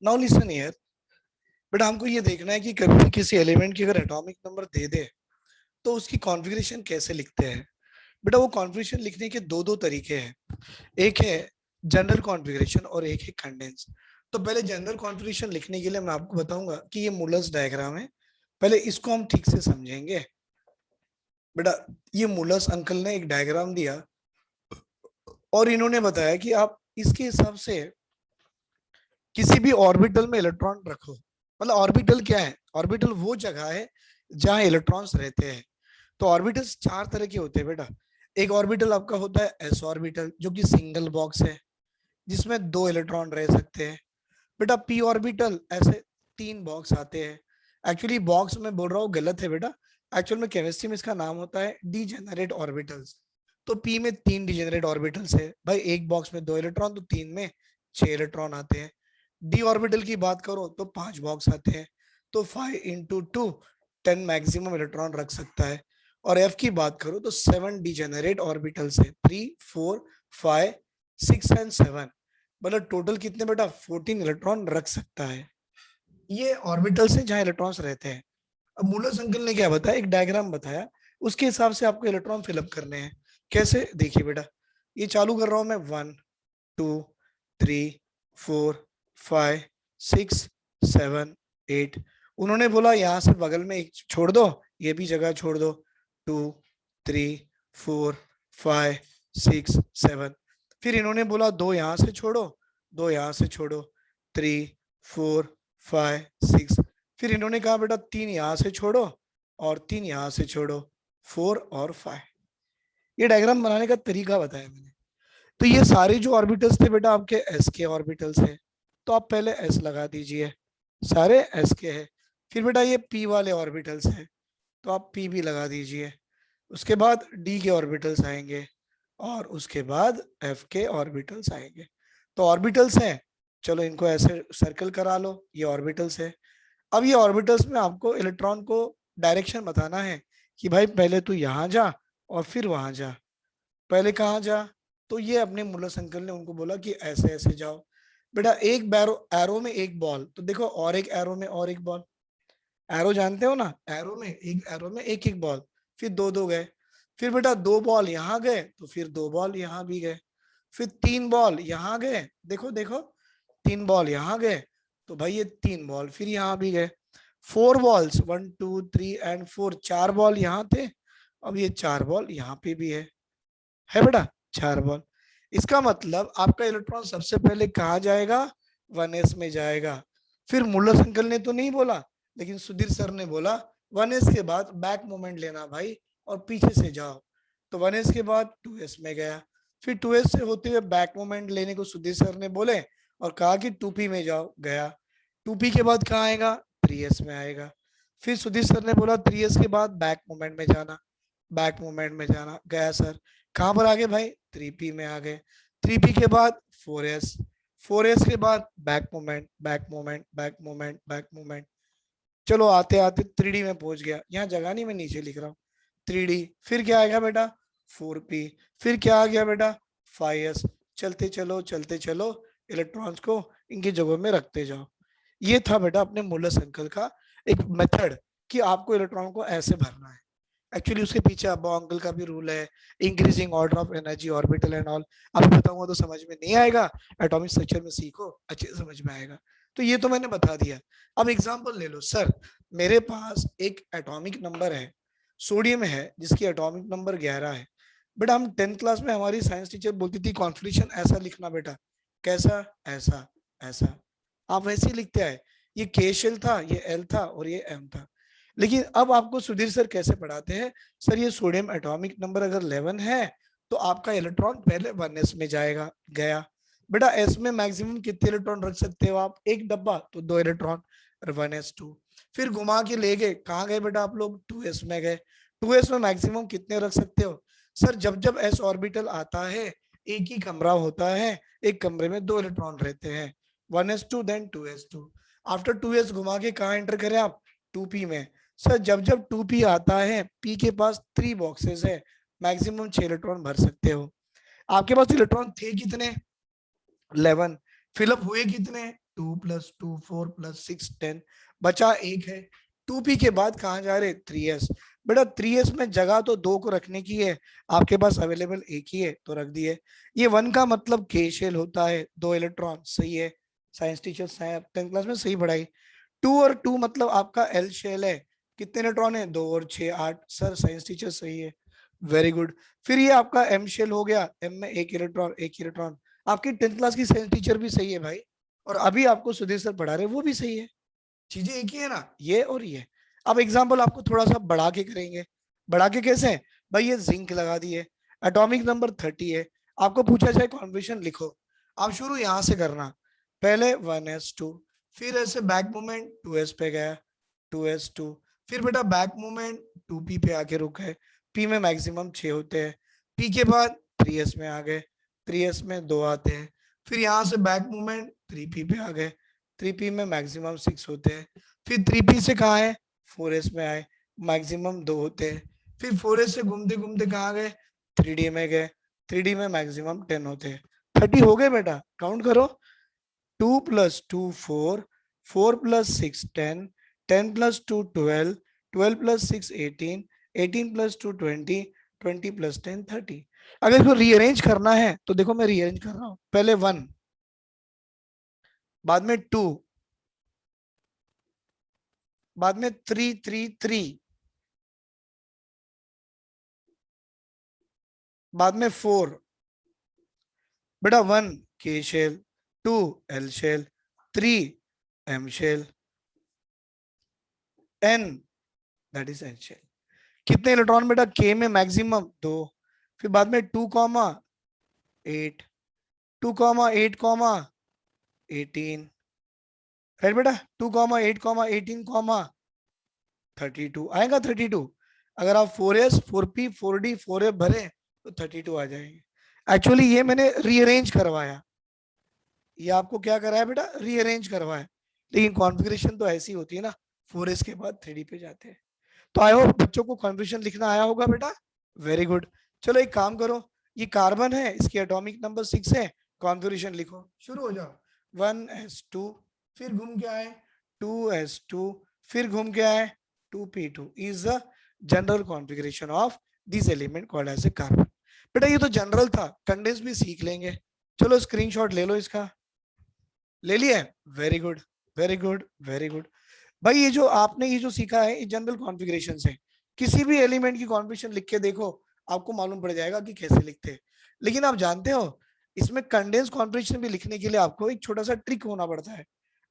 Now listen here. But हमको ये देखना है कि कभी भी किसी एलिमेंट की अगर एटॉमिक नंबर दे दे तो उसकी कॉन्फ़िगरेशन कैसे लिखते हैं। बेटा वो कॉन्फ़िगरेशन लिखने के दो दो तरीके हैं। एक है जनरल कॉन्फ़िगरेशन और एक है कंडेंस। तो पहले जनरल कॉन्फ़िगरेशन लिखने के लिए मैं आपको बताऊंगा कि ये मूलर्स डायग्राम है। पहले इसको हम ठीक से समझेंगे। बेटा ये मूलर्स अंकल ने एक डायग्राम दिया और इन्होंने बताया कि आप इसके हिसाब से किसी भी ऑर्बिटल में इलेक्ट्रॉन रखो। मतलब ऑर्बिटल क्या है? ऑर्बिटल वो जगह है जहां इलेक्ट्रॉन्स रहते हैं। तो ऑर्बिटल्स चार तरह के होते हैं बेटा। एक ऑर्बिटल आपका होता है एस ऑर्बिटल, जो कि सिंगल बॉक्स है जिसमें दो इलेक्ट्रॉन रह सकते हैं। बेटा पी ऑर्बिटल, ऐसे तीन बॉक्स आते हैं। एक्चुअली बॉक्स में बोल रहा हूँ गलत है बेटा। एक्चुअल में केमिस्ट्री में इसका नाम होता है डीजेनरेट ऑर्बिटल्स। तो पी में तीन डीजेनरेट ऑर्बिटल्स है भाई। एक बॉक्स में दो इलेक्ट्रॉन, तो तीन में छह इलेक्ट्रॉन आते हैं। डी ऑर्बिटल की बात करो तो पांच बॉक्स आते हैं। तो 5 × 2 10 मैक्सिमम इलेक्ट्रॉन रख सकता है। और एफ की बात करो तो 7 डीजेनरेट ऑर्बिटल्स है, 3 4 5 6 एंड 7। मतलब टोटल कितने बेटा? 14 इलेक्ट्रॉन रख सकता है। ये ऑर्बिटल्स है जहां इलेक्ट्रॉन्स रहते हैं। अब मूलर अंकल ने क्या बताया, एक डायग्राम बताया। उसके हिसाब से आपको इलेक्ट्रॉन फिलअप करने हैं। कैसे? देखिए बेटा, ये चालू कर रहा हूं मैं। 1 2 3 4 5 6 7 8। उन्होंने बोला यहां से बगल में एक छोड़ दो, ये भी जगह छोड़ दो। 2 3 4 5 6 7। फिर इन्होंने बोला दो यहां से छोड़ो, दो यहां से छोड़ो। 3 4 5 6। फिर इन्होंने कहा बेटा तीन यहां से छोड़ो और तीन यहां से छोड़ो। 4 और 5। ये डायग्राम बनाने का तरीका बताया मैंने। तो ये सारे जो ऑर्बिटल्स थे बेटा आपके एस के ऑर्बिटल्स हैं। तो आप पहले एस लगा दीजिए, सारे एस के हैं। फिर बेटा ये पी वाले ऑर्बिटल्स हैं, तो आप पी भी लगा दीजिए। उसके बाद डी के ऑर्बिटल्स आएंगे और उसके बाद एफ के ऑर्बिटल्स आएंगे। तो ऑर्बिटल्स हैं, चलो इनको ऐसे सर्कल करा लो, ये ऑर्बिटल्स है। अब ये ऑर्बिटल्स में आपको इलेक्ट्रॉन को डायरेक्शन बताना है कि भाई पहले तू यहां जा और फिर वहां जा। पहले कहाँ जा? तो ये अपने मुल्ला अंकल ने उनको बोला कि ऐसे ऐसे जाओ। बेटा एक बैरो एरो में एक बॉल, तो देखो और एक एरो में और एक बॉल। एरो जानते हो ना, एरो में एक एक बॉल। फिर दो दो गए। फिर बेटा दो बॉल यहाँ गए तो फिर दो बॉल यहाँ भी गए। फिर तीन बॉल यहाँ गए, देखो देखो, तीन बॉल यहाँ गए। तो भाई ये तीन बॉल फिर यहाँ भी गए। 4 बॉल्स, 1 2 3 एंड 4, चार बॉल यहाँ थे। अब ये चार बॉल यहाँ पे भी है बेटा, चार बॉल। इसका मतलब आपका इलेक्ट्रॉन सबसे पहले कहाँ जाएगा? 1s में जाएगा। फिर मुल्ला अंकल ने तो नहीं बोला, लेकिन सुधीर सर ने बोला 1s के बाद बैक मोमेंट लेना भाई और पीछे से जाओ। तो 1s के बाद 2s में गया। फिर 2s से होते हुए बैक मोमेंट लेने को सुधीर सर ने बोले और कहा कि 2p में जाओ, गया। 2p के बाद कहाँ आएगा? 3s में आएगा। फिर सुधीर सर ने बोला 3s के बाद बैक मोमेंट में जाना, बैक मूवमेंट में जाना, गया सर। कहां पर आ गए भाई? 3p में आ गए। 3p के बाद 4s, 4s के बाद back movement, back movement, back movement, back movement. चलो आते आते 3d में पहुंच गया। यहाँ जगह नहीं, मैं नीचे लिख रहा हूँ। 3d, फिर क्या आएगा बेटा? 4p। फिर क्या आ गया बेटा? 5s। चलते चलो इलेक्ट्रॉन्स को इनकी जगहों में रखते जाओ। ये था बेटा अपने मुल्ला अंकल का एक मेथड कि आपको इलेक्ट्रॉन को ऐसे भरना है। एक्चुअली उसके पीछे अब्बा अंकल का भी रूल है, increasing order of energy orbital and all. अभी बताऊंगा तो समझ में नहीं आएगा, एटॉमिक स्ट्रक्चर में सीखो, अच्छे से समझ में आएगा। तो ये तो मैंने बता दिया। अब एग्जांपल ले लो सर, मेरे पास एक एटॉमिक नंबर है, सोडियम है, जिसकी एटॉमिक नंबर 11 है। बेटा हम 10th क्लास में हमारी साइंस टीचर बोलती थी कॉन्फ़िगरेशन ऐसा लिखना बेटा। कैसा? ऐसा, ऐसा। आप वैसे ही लिखते आए। ये के शेल था, ये एल था और ये एम था। लेकिन अब आपको सुधीर सर कैसे पढ़ाते हैं? सर ये सोडियम एटॉमिक नंबर अगर 11 है तो आपका इलेक्ट्रॉन पहले 1s में जाएगा, गया। बेटा एस में मैक्सिमम कितने इलेक्ट्रॉन रख सकते हो आप? एक डब्बा, तो दो इलेक्ट्रॉन, 1s2। फिर घुमा के ले गए, कहाँ गए बेटा आप लोग? 2s में गए। 2s में मैक्सिमम कितने रख सकते हो? सर जब जब एस ऑर्बिटल आता है, एक ही कमरा होता है, एक कमरे में दो इलेक्ट्रॉन रहते हैं, 1s2 then 2s2। After 2s घुमा के कहाँ एंटर करें आप? 2p में। सर जब जब 2p आता है, p के पास 3 बॉक्सेस है, मैक्सिमम 6 इलेक्ट्रॉन भर सकते हो। आपके पास इलेक्ट्रॉन थे कितने? 11। फिलअप हुए कितने? 2 + 2 4 + 6 10, बचा एक है। 2p के बाद कहाँ जा रहे? 3s। बेटा 3s में जगह तो 2 को रखने की है, आपके पास अवेलेबल एक ही है तो रख दिए। ये 1 का मतलब के शेल होता है, 2 इलेक्ट्रॉन, सही है। साइंस टीचर्स हैं 10th क्लास में, सही पढ़ाई। 2 और 2 मतलब आपका एल शेल है, कितने इलेक्ट्रॉन है? 2 और 6 8, सर साइंस टीचर सही है, वेरी गुड। फिर ये आपका एम शेल हो गया, एम में एक इलेक्ट्रॉन एक इलेक्ट्रॉन। आपकी 10th क्लास की साइंस टीचर भी सही है भाई, और अभी आपको सुधीर सर पढ़ा रहे वो भी सही है, चीजें एक ही है ना, ये और ये। अब एग्जाम्पल आपको थोड़ा सा बढ़ा के करेंगे। बढ़ा के कैसे? भाई ये जिंक लगा दिए, एटॉमिक नंबर 30 है, आपको पूछा जाए कॉन्फिगरेशन लिखो, आप शुरू यहां से करना। पहले 1s2, फिर ऐसे बैक मूवमेंट 2s पे गया, 2s2, फिर बेटा बैक मूवमेंट 2p पे आके रुक गए, p में मैक्सिमम 6 होते हैं, p के बाद 3s में आ गए, 3s में 2 आते हैं, फिर यहाँ से बैक मूवमेंट 3p पे आ गए, 3p में मैक्सिमम 6 होते हैं, फिर 3p से कहाँ है? 4s में आए, मैक्सिमम 2 होते हैं, फिर 4s से घूमते घूमते कहाँ गए? 3d में गए, 3d में मैक्सिमम 10 होते हैं। 30 हो गए बेटा, काउंट करो। 2 + 2 4, 4 + 6 10, 10 + 2 12, 12 + 6 18, 18 + 2 20, 20 + 10 30। अगर इसको रीअरेंज करना है तो देखो मैं रीअरेंज कर रहा हूं, पहले 1, बाद में 2, बाद में 3 3 3, बाद में 4, बेटा 1 K shell, 2 L shell, 3 M shell, N that is N shell. कितने इलेक्ट्रॉन बेटा? के में मैक्सिमम 2, फिर बाद में 2 कॉमा 8, 2 कॉमा 8 कॉमा 18, राइट बेटा? 2 कॉमा 8 कॉमा 18 कॉमा 32 आएगा, 32। अगर आप 4s 4p 4d 4f भरे तो 32 आ जाएंगे। एक्चुअली ये मैंने रीअरेंज करवाया, ये आपको क्या कराया बेटा? रीअरेंज करवाया, लेकिन कॉन्फ़िगरेशन तो ऐसी होती है ना, 4s के बाद 3d पे जाते हैं। तो आई होप बच्चों को कॉन्फ़िगरेशन लिखना आया होगा बेटा, वेरी गुड। चलो एक काम करो, ये कार्बन है, इसकी एटॉमिक नंबर 6 है, कॉन्फ़िगरेशन लिखो, शुरू हो जाओ। 1s2, फिर घूम के आए 2s2, फिर घूम के आए 2p2 is the general configuration of this element called as a carbon. बेटा ये तो जनरल था, कंडेंस भी सीख लेंगे। चलो स्क्रीनशॉट ले लो इसका, ले लिया? Very good very good very good. भाई ये जो आपने ये जो सीखा है ये जनरल कॉन्फ़िगरेशन से, किसी भी एलिमेंट की कॉन्फ़िगरेशन लिख के देखो, आपको मालूम पड़ जाएगा कि कैसे लिखते हैं। लेकिन आप जानते हो इसमें कंडेंस कॉन्फ़िगरेशन भी लिखने के लिए आपको एक छोटा सा ट्रिक होना पड़ता है।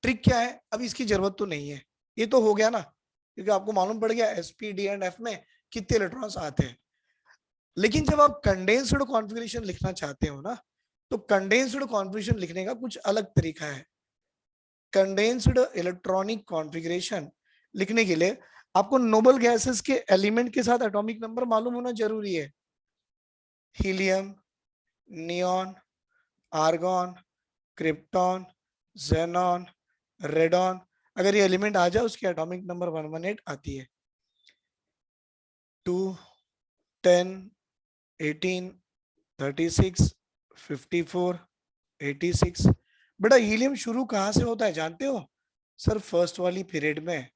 ट्रिक क्या है? अब इसकी जरूरत तो नहीं है, ये तो हो गया ना, क्योंकि आपको मालूम पड़ गया sp d एंड f में कितने इलेक्ट्रॉन्स आते हैं। लेकिन जब आप कंडेंस्ड कॉन्फ़िगरेशन लिखना चाहते हो ना, तो कंडेंस्ड कॉन्फ़िगरेशन लिखने का कुछ अलग तरीका है। कंडेंस्ड इलेक्ट्रॉनिक कॉन्फ़िगरेशन लिखने के लिए आपको नोबल गैसेस के एलिमेंट के साथ एटॉमिक नंबर मालूम होना जरूरी है। Helium, neon, argon, krypton, xenon, radon, अगर ये एलिमेंट आ जाए उसकी एटॉमिक नंबर 118 आती है। 2, 10, 18, 36, 54, 86। बेटा हीलियम शुरू कहां से होता है जानते हो? सर फर्स्ट वाली पीरियड में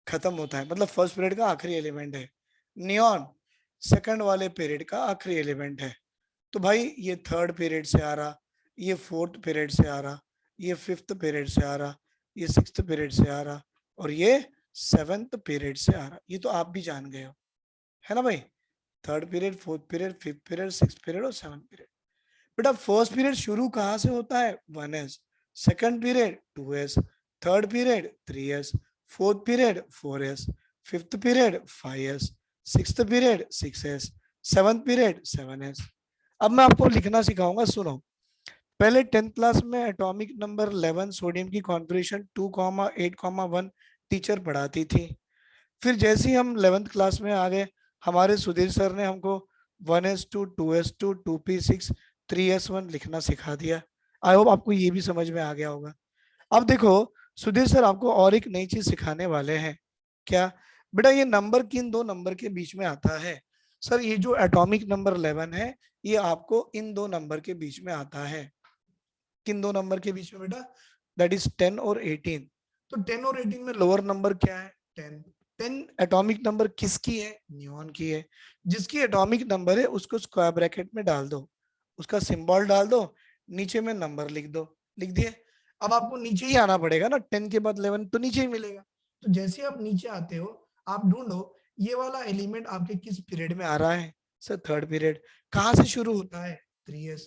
खत्म होता है, मतलब फर्स्ट पीरियड का आखिरी एलिमेंट है। नियॉन सेकंड वाले पीरियड का आखिरी एलिमेंट है। तो भाई ये थर्ड पीरियड से आ रहा, ये फोर्थ पीरियड से आ रहा, ये फिफ्थ पीरियड से आ रहा, ये सिक्स्थ पीरियड से आ रहा, और ये सेवेंथ पीरियड से आ रहा। ये तो आप भी जान गए हो, है ना भाई? Third period, fourth period, fifth period, sixth period और सेवंथ पीरियड। बेटा फर्स्ट पीरियड शुरू कहां से होता है? 1s, second period 2s, third period 3s, fourth period 4s, fifth period 5s, sixth period 6s, seventh period 7s। अब मैं आपको लिखना सिखाऊंगा, सुनो। पहले 10th क्लास में एटॉमिक नंबर 11 सोडियम की कॉन्फ़िगरेशन 2,8,1 टीचर पढ़ाती थी। फिर जैसे ही हम 11th क्लास में आ गए, हमारे सुधीर सर ने हमको 1s2, 2s2, 2p6, 3s1 लिखना सिखा दिया। आई होप आपको ये भी समझ में आ गया होगा। अब देखो सुधीर सर आपको और एक नई चीज सिखाने वाले हैं। क्या? बेटा ये नंबर किन दो नंबर के बीच में आता है? सर ये जो एटॉमिक नंबर 11 है ये आपको इन दो नंबर के बीच में आता है। किन दो नंबर के बीच में बेटा? दैट इज 10 और 18। तो 10 और 18 में लोअर नंबर क्या है? 10। 10 एटॉमिक नंबर किसकी है? नियॉन की है। जिसकी एटॉमिक नंबर है उसको स्क्वायर ब्रैकेट में डाल दो, उसका सिंबल डाल दो, नीचे में नंबर लिख दो। लिख दिए। अब आपको नीचे ही आना पड़ेगा ना, 10 के बाद 11 तो नीचे ही मिलेगा। तो जैसे आप नीचे आते हो आप ढूंढो ये वाला एलिमेंट आपके किस पीरियड में आ रहा है? Sir third period. कहां से शुरू होता है? 3s।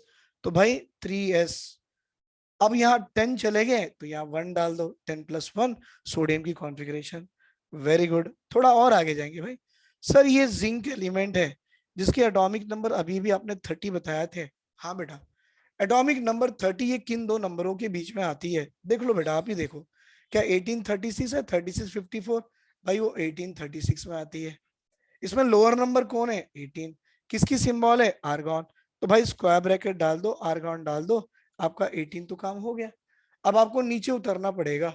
तो भाई 3s। अब यहाँ 10 चले गए तो यहाँ 1 डाल दो, 10+1 सोडियम की कॉन्फ़िगरेशन। वेरी गुड, थोड़ा और आगे जाएंगे भाई। सर ये जिंक एलिमेंट है जिसके एटॉमिक नंबर अभी भी आपने 30 बताया थे। हाँ बेटा, एटॉमिक नंबर 30 ये किन दो नंबरों के बीच में आती है? देख लो बेटा, आप ही देखो। क्या 1836 है? 3654? भाई वो 1836 में आती है। इसमें लोअर नंबर कौन है? 18। किसकी सिंबल है? आर्गॉन। तो भाई स्क्वायर ब्रैकेट डाल दो, आर्गॉन डाल दो, आपका 18 तो काम हो गया। अब आपको नीचे उतरना पड़ेगा।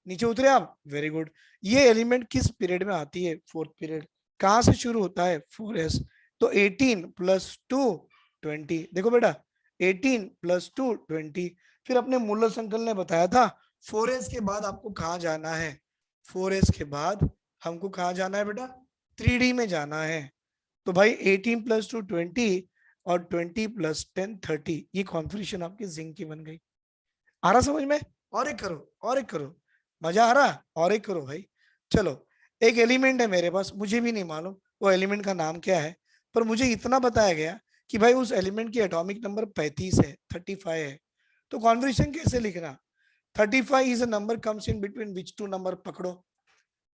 नीचे उतरे आप? Very good. ये एलिमेंट किस पीरियड में आती है? Fourth period. कहां से शुरू होता है? 4s। तो 18 + 2 20। देखो बेटा, 18 + 2 20। फिर अपने मुल्लर अंकल ने बताया था 4s के बाद आपको कहाँ जाना है? 4s के बाद हमको कहाँ जाना है बेटा? 3D में जाना है। तो भाई 18 + 2 20 और 20 + 10 30। ये कॉन्फ़िगरेशन आपकी जिंक की बन गई। आ रहा समझ में? और एक करो, और एक करो। मजा आ रहा? और एक करो भाई। चलो, एक एलिमेंट है मेरे पास, मुझे भी नहीं मालूम वो एलिमेंट का नाम क्या है, पर मुझे इतना बताया गया कि भाई उस एलिमेंट की एटॉमिक नंबर 35 है, 35 है। तो कॉन्फ़िगरेशन कैसे लिखना? 35 is a number comes in between which two number? पकड़ो।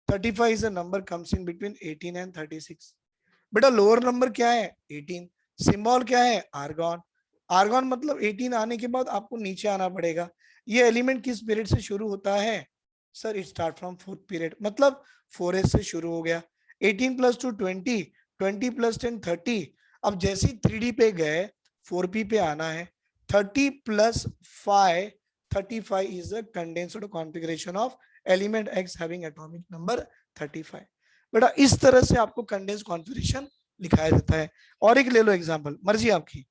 35 is a number comes in between 18 and 36। बेटा लोअर नंबर क्या है? 18। सिंबल क्या है? आर्गॉन। आर्गॉन मतलब 18 आने के बाद आपको नीचे आना पड़ेगा। ये एलिमेंट किस पीरियड से शुरू होता है? Sir it start from fourth period, मतलब 4s से शुरू हो गया। 18 + 2 20, 20 + 10 30। अब जैसे ही 3D पे गए 4p पे आना है। 30 + 5 35 is a condensed configuration of element x having atomic number 35। बेटा इस तरह से आपको कंडेंस कॉन्फ़िगरेशन लिखाया जाता है। और एक ले लो एग्जांपल, मर्जी आपकी।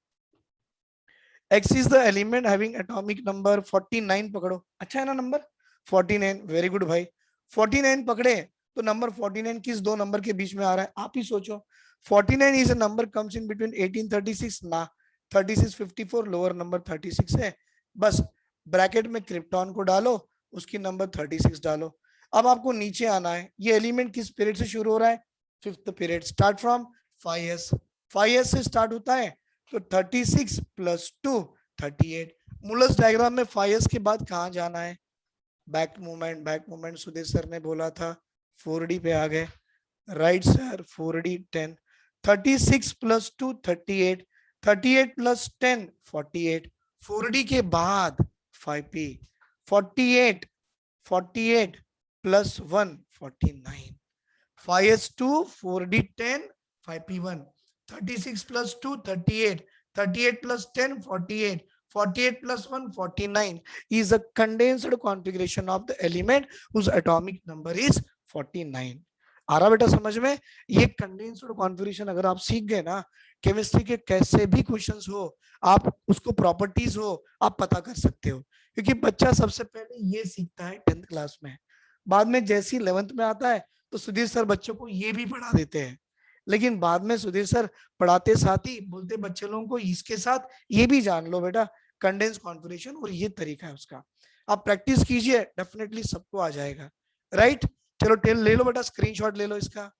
x is the element having atomic number 49। पकड़ो, अच्छा है ना नंबर 49? वेरी गुड भाई। 49 पकड़े तो नंबर 49 किस दो नंबर के बीच में आ रहा है? आप ही सोचो। 49 is a number comes in between 1836 ना, 36 54 लोअर नंबर 36 है। बस ब्रैकेट में क्रिप्टॉन को डालो, उसकी नंबर 36 डालो। अब आपको नीचे आना है। ये एलिमेंट किस पीरियड से शुरू हो रहा है? Fifth period. Start from 5s। 5s से स्टार्ट होता है। तो 36 + 2 38। मुलर्स डायग्राम में 5s के बाद कहाँ जाना है? Back movement, back movement Sudhir sir ने बोला था। 4d पे आ गए। Right sir, 4d 10। 36 + 2 38, 38 + 10 48। 4d के बाद 5p। 48, 48 + 1 49। 5s2 4d 10 5p1। 36 + 2 38, 38 + 10 48, 48 + 1 49 is a condensed configuration of the element whose atomic number is 49। आ रहा बेटा समझ में? ये कंडेंस्ड कॉन्फ़िगरेशन अगर आप सीख गए ना, केमिस्ट्री के कैसे भी क्वेश्चंस हो, आप उसको प्रॉपर्टीज हो, आप पता कर सकते हो। क्योंकि बच्चा सबसे पहले ये सीखता है 10th क्लास में, बाद में जैसी 11th में आता है तो सुधीर सर बच्चों को ये भी पढ़ा देते हैं। लेकिन बाद में सुधीर सर पढ़ाते साथ ही बोलते बच्चे लोगों को इसके साथ ये भी जान लो बेटा कंडेंस कॉन्फ़िगरेशन, और ये तरीका है उसका। आप प्रैक्टिस कीजिए, डेफिनेटली सबको आ जाएगा। राइट, चलो टेल ले लो बेटा, स्क्रीनशॉट ले लो इसका।